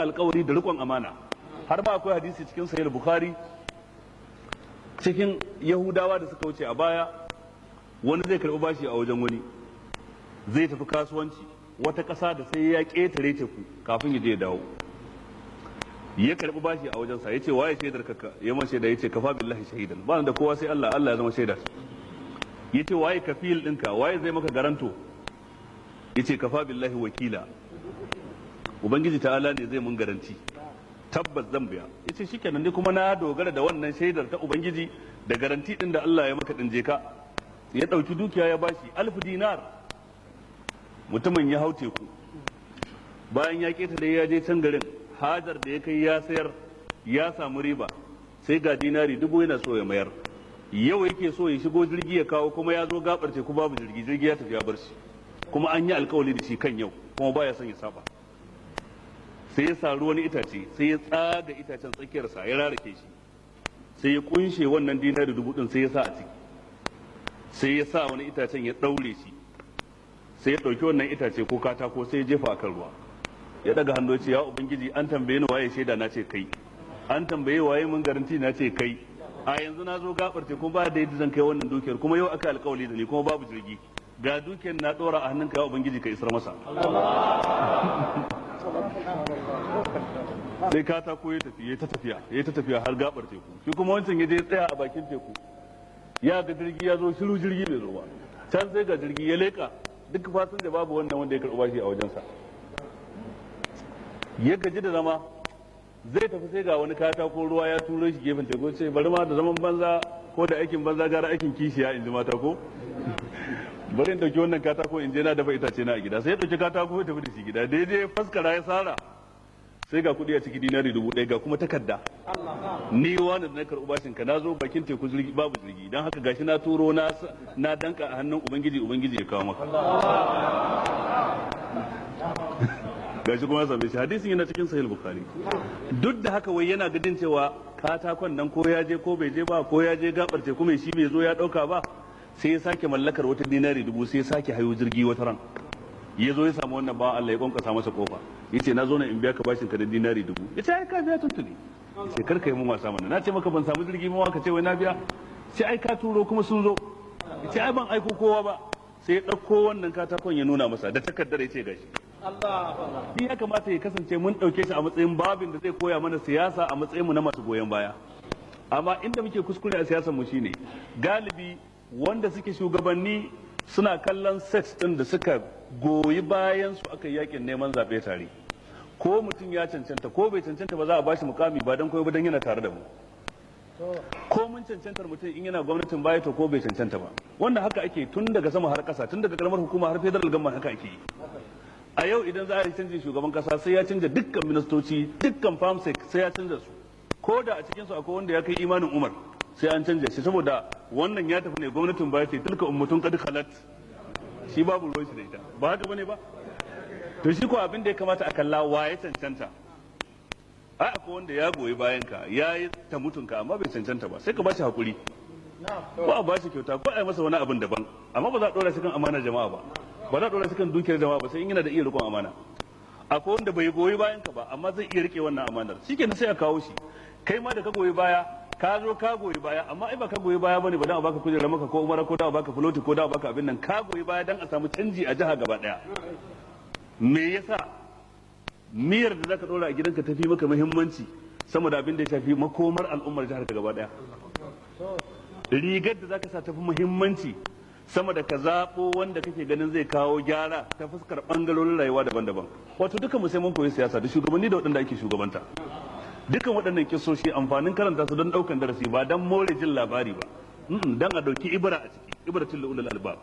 alkawari da rikon amana. Har ma akwai hadisi cikin sahih bukhari cikin yahudawa da suka wuce a baya, wani zai karbi bashi a wajen wani, zai tafi kasuwanci wata ƙasa da sai ya ƙetare teku kafin ya je ya dawo. Ya karbi bashi a wajensa, ya ce waye shaidar ka? Ya man shaida, ya ce kafa billahi shahidan, ba da kowa sai Allah, Allah ya zama shaida. Ya ce waye kafil ɗinka, waye zai maka garanto? Ya ce kafa billahi wakila, ubangiji ta'ala ne zai mun garanti, tabbas zan biya. Ya ce shikenan, ne kuma na dogara da wannan shaidar ta ubangiji da garanti ɗin da Allah ya maka ɗin, je ka. Ya ɗauki dukiya ya bashi 1000 dinar. Mutumin ya hau teku, bayan ya ƙetare ya je can garin, hajar da ya kai ya sayar ya samu riba, sai ga dinari 1000 yana so ya mayar. Yau yake so ya shigo jirgi ya kawo, kuma ya zo gabar teku babu jirgi, jirgi ya tafi ya bar shi, kuma an yi alkawali da shi kan yau, kuma baya son ya saba. Sai ya saru wani itace, sai ya tsaga itacen tsakiyarsa ya rarake shi, sai ya kunshe wannan dinari 1000 din, sai ya sa a ciki, sai ya sa wani itacen ya daure shi, sai ya ɗauki wannan itace ko katako sai ya jefa a kan ruwa. Ya daga hannu ce, ya ubangiji, an tambaye ni waye shaida, na ce kai. An tambaye waye mun garanti, na ce kai. A yanzu na zo gabar teku, ba da yadda zan kai wannan dukiyar, kuma yau aka alkawali da ni, kuma babu jirgi, ga dukiyar na ɗora a hannunka, ya ubangiji ka isar masa. Sai katako ya tafi, ya ta tafiya har gabar teku. Shi kuma wancan ya je tsaya a bakin teku, ya ga jirgi ya zo, shiru jirgi bai zo ba. Can sai ga jirgi ya leka, duk fasin da babu wannan wanda ya karɓa shi a wajensa. Ya gaji da zama, zai tafi sai ga wani katako ruwa ya turo shi gefen teku, ce bari ma da zaman banza ko da aikin banza gara aikin kishiya, in ji mata ko. Bari in dauki wannan katako in je na dafa itace na a gida. Sai ya dauki katako ya tafi da shi gida, daidai faskara ya sara, sai ga kuɗi a ciki dinari 1000, ga kuma takarda. Ni wani da na karɓi bashin ka, na zo bakin teku jirgi babu jirgi, don haka gashi na turo na danka a hannun ubangiji, ubangiji ya kawo maka. Gashi kuma ya same shi, hadisin yana cikin sahih bukhari. Duk da haka wai yana gadin cewa katakon nan ko ya je ko bai je ba, ko ya je gabar teku mai shi bai zo ya dauka ba, sai ya sake mallakar wata dinari 1000, sai ya sake hayo jirgi wata ran. Ya zo ya samu wannan ba Allah ya kwankwasa masa kofa, yace na zo na in biya ka bashin ka da dinari 1000. Yace ai ka biya tuntuni. Sai karka yi mu wasa mana, na ce maka ban samu jirgi ba, ka ce wai na biya. Sai ai ka turo kuma sun zo. Yace ai ban aiko kowa ba. Sai ya dauko wannan katakon ya nuna masa da takardar, yace gashi. Ni ya kamata ya kasance mun ɗauke shi a matsayin babin da zai koya mana siyasa a matsayin mu na masu goyon baya. Amma inda muke kuskure a siyasar mu shine galibi wanda suke shugabanni suna kallon sex din da suka goyi bayan su aka yakin neman zaɓe tare. Ko mutum ya cancanta ko bai cancanta ba, za a bashi mukami ba dan koyo ba, dan yana tare da mu. Ko mun cancantar mutum in yana gwamnatin baya to ko bai cancanta ba. Wannan haka ake tun daga sama har ƙasa, tun daga karamar hukuma har federal government, haka ake yi. A yau idan za a yi canjin shugaban kasa, sai ya canja dukkan ministoci, dukkan famsec sai ya canja su, ko da a cikin su akwai wanda ya kai imanin Umar, sai an canja shi, saboda wannan ya tafi ne gwamnatin baya ce tilka ummatun qad khalat, shi babu ruwan shi da ita, ba haka bane ba. To shi ko abin da ya kamata a kalla wa ya cancanta. Ai akwai wanda ya goyi bayan ka, ya yi ta mutunka, amma bai cancanta ba, sai ka ba shi hakuri, ko a ba shi kyauta, ko a yi masa wani abin daban, amma ba za a dora shi kan amanar jama'a ba. Ba za a ɗora cikin dukiyar jama'a ba, sai in yana da iya rikon amana. Akwai wanda bai goyi bayan ka ba, amma zai iya rike wannan amanar, shikenan sai a kawo shi. Kai ma da ka goyi baya, ka zo ka goyi baya, amma ai ba ka goyi baya bane ba dan a baka kujerar maka ko umara ko da a baka filoti ko da a baka abin nan, ka goyi baya dan a samu canji a jiha gaba daya. Me yasa miyar da zaka ɗora a gidanka tafi maka muhimmanci sama da abin da ya shafi makomar al'ummar jihar ka gaba daya? Rigar da zaka sa tafi muhimmanci sama da ka zaɓo wanda kake ganin zai kawo gyara ta fuskar ɓangarorin rayuwa daban-daban. Wato duka mu sai mun koyi siyasa da shugabanni da waɗanda ake shugabanta. Dukan waɗannan kisoshi amfanin karanta su don ɗaukan darasi, ba don more jin labari ba, don a ɗauki ibra a ciki, ibratul ulul albab.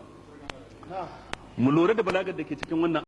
Mu lura da balagar da ke cikin wannan